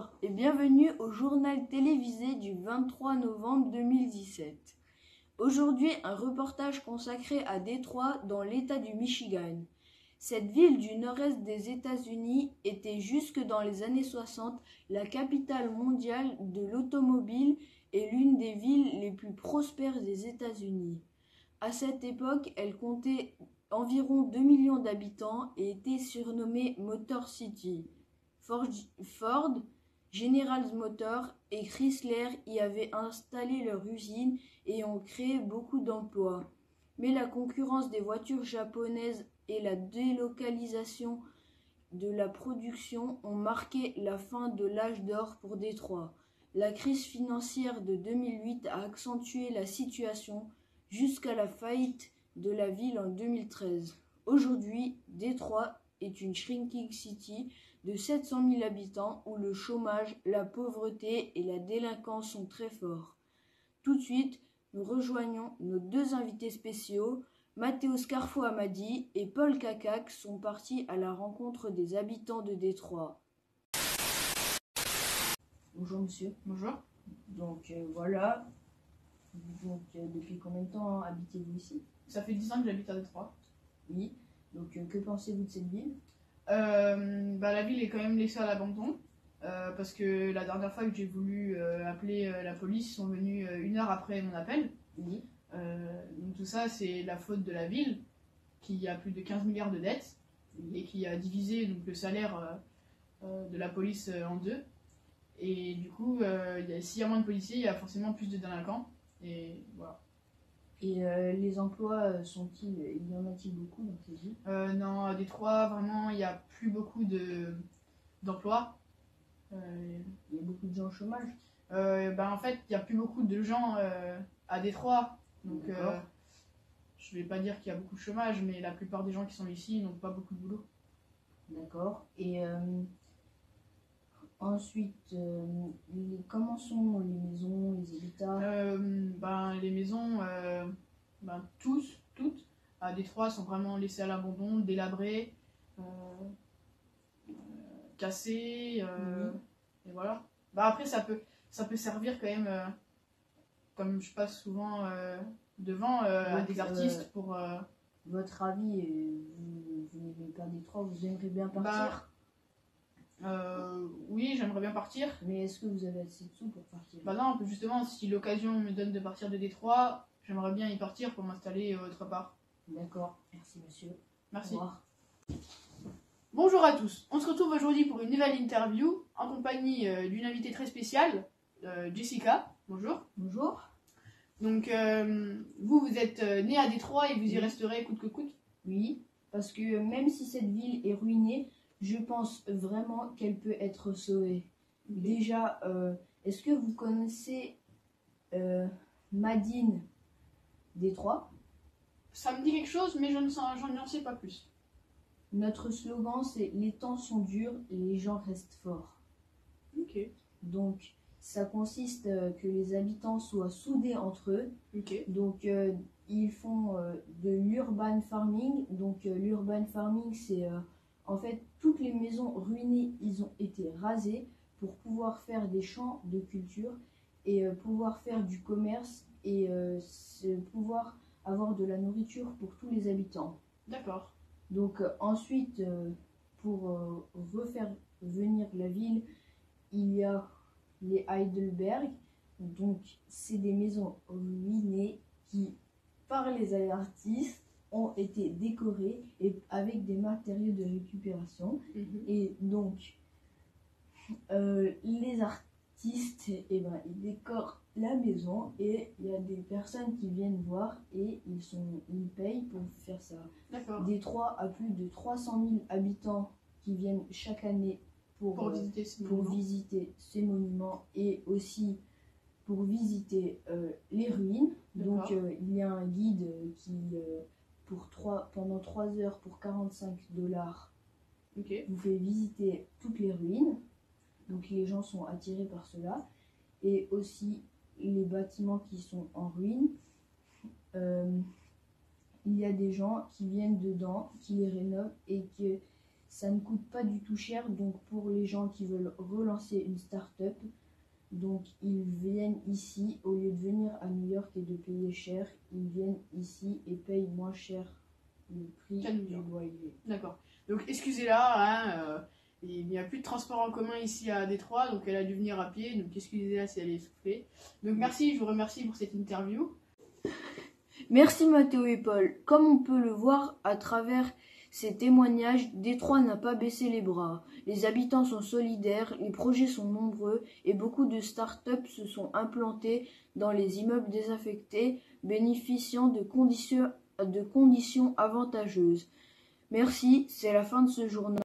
Bonjour et bienvenue au journal télévisé du 23 novembre 2017. Aujourd'hui, un reportage consacré à Détroit dans l'État du Michigan. Cette ville du nord-est des États-Unis était jusque dans les années 60 la capitale mondiale de l'automobile et l'une des villes les plus prospères des États-Unis. À cette époque, elle comptait environ 2 millions d'habitants et était surnommée Motor City. Ford, General Motors et Chrysler y avaient installé leur usine et ont créé beaucoup d'emplois. Mais la concurrence des voitures japonaises et la délocalisation de la production ont marqué la fin de l'âge d'or pour Détroit. La crise financière de 2008 a accentué la situation jusqu'à la faillite de la ville en 2013. Aujourd'hui, Détroit est une shrinking city de 700 000 habitants où le chômage, la pauvreté et la délinquance sont très forts. Tout de suite, nous rejoignons nos deux invités spéciaux. Matteo Scarfo-Amadi et Paul Kakak sont partis à la rencontre des habitants de Détroit. Bonjour monsieur. Bonjour. Donc voilà. Depuis combien de temps habitez-vous ici? Ça fait 10 ans que j'habite à Détroit. Oui. Donc que pensez-vous de cette ville? La ville est quand même laissée à l'abandon. Parce que la dernière fois que j'ai voulu appeler la police, ils sont venus 1 heure après mon appel. Oui. Donc tout ça, c'est la faute de la ville, qui a plus de 15 milliards de dettes, et qui a divisé donc, le salaire de la police en deux. Et du coup, s'il y a moins de policiers, il y a forcément plus de délinquants. Et voilà. Et les emplois il y en a-t-il beaucoup dans ces villes? Non, à Détroit, vraiment, il n'y a plus beaucoup d'emplois. Il y a beaucoup de gens au chômage. En fait, il n'y a plus beaucoup de gens à Détroit. Donc, je vais pas dire qu'il y a beaucoup de chômage, mais la plupart des gens qui sont ici n'ont pas beaucoup de boulot. D'accord. Et ensuite, comment sont les maisons, les habitats? Les maisons, toutes, à Détroit sont vraiment laissées à l'abandon, délabrées, cassées, et voilà. Après, ça peut servir quand même, comme je passe souvent devant, à des artistes pour... Votre avis, vous n'aimez pas Détroit, vous aimeriez bien partir? Oui, j'aimerais bien partir. Mais est-ce que vous avez assez de sous pour partir? Non, justement, si l'occasion me donne de partir de Détroit, j'aimerais bien y partir pour m'installer autre part. D'accord, merci monsieur. Merci. Au revoir. Bonjour à tous, on se retrouve aujourd'hui pour une nouvelle interview en compagnie d'une invitée très spéciale, Jessica. Bonjour. Bonjour. Donc, vous êtes née à Détroit et vous y resterez coûte que coûte? Oui, parce que même si cette ville est ruinée, je pense vraiment qu'elle peut être sauvée. Okay. Déjà, est-ce que vous connaissez Madine Détroit? Ça me dit quelque chose, mais j'en sais pas plus. Notre slogan, c'est « Les temps sont durs, les gens restent forts ». Ok. Donc, ça consiste que les habitants soient soudés entre eux. Okay. Donc, ils font de l'urban farming. Donc, l'urban farming, c'est en fait toutes les maisons ruinées, ils ont été rasées pour pouvoir faire des champs de culture et pouvoir faire du commerce et pouvoir avoir de la nourriture pour tous les habitants. D'accord. Donc, ensuite, pour refaire venir la ville, il y a les Heidelberg, donc c'est des maisons ruinées qui, par les artistes, ont été décorées et avec des matériaux de récupération. Et donc, les artistes, ils décorent la maison et il y a des personnes qui viennent voir et ils payent pour faire ça. D'accord. Détroit a plus de 300 000 habitants qui viennent chaque année pour visiter ces monuments et aussi pour visiter les ruines. Donc il y a un guide qui pendant 3 heures pour $45 vous fait visiter toutes les ruines. Donc les gens sont attirés par cela et aussi les bâtiments qui sont en ruine. Il y a des gens qui viennent dedans, qui les rénovent et que Ça ne coûte pas du tout cher, donc pour les gens qui veulent relancer une start-up, donc ils viennent ici, au lieu de venir à New York et de payer cher, ils viennent ici et payent moins cher le prix du loyer. D'accord. Donc excusez-la, hein, il n'y a plus de transport en commun ici à Détroit, donc elle a dû venir à pied, donc excusez-la si elle est essoufflée. Donc merci, je vous remercie pour cette interview. Merci Mathéo et Paul. Comme on peut le voir à travers ces témoignages, Détroit n'a pas baissé les bras. Les habitants sont solidaires, les projets sont nombreux et beaucoup de start-up se sont implantés dans les immeubles désaffectés, bénéficiant de conditions avantageuses. Merci, c'est la fin de ce journal.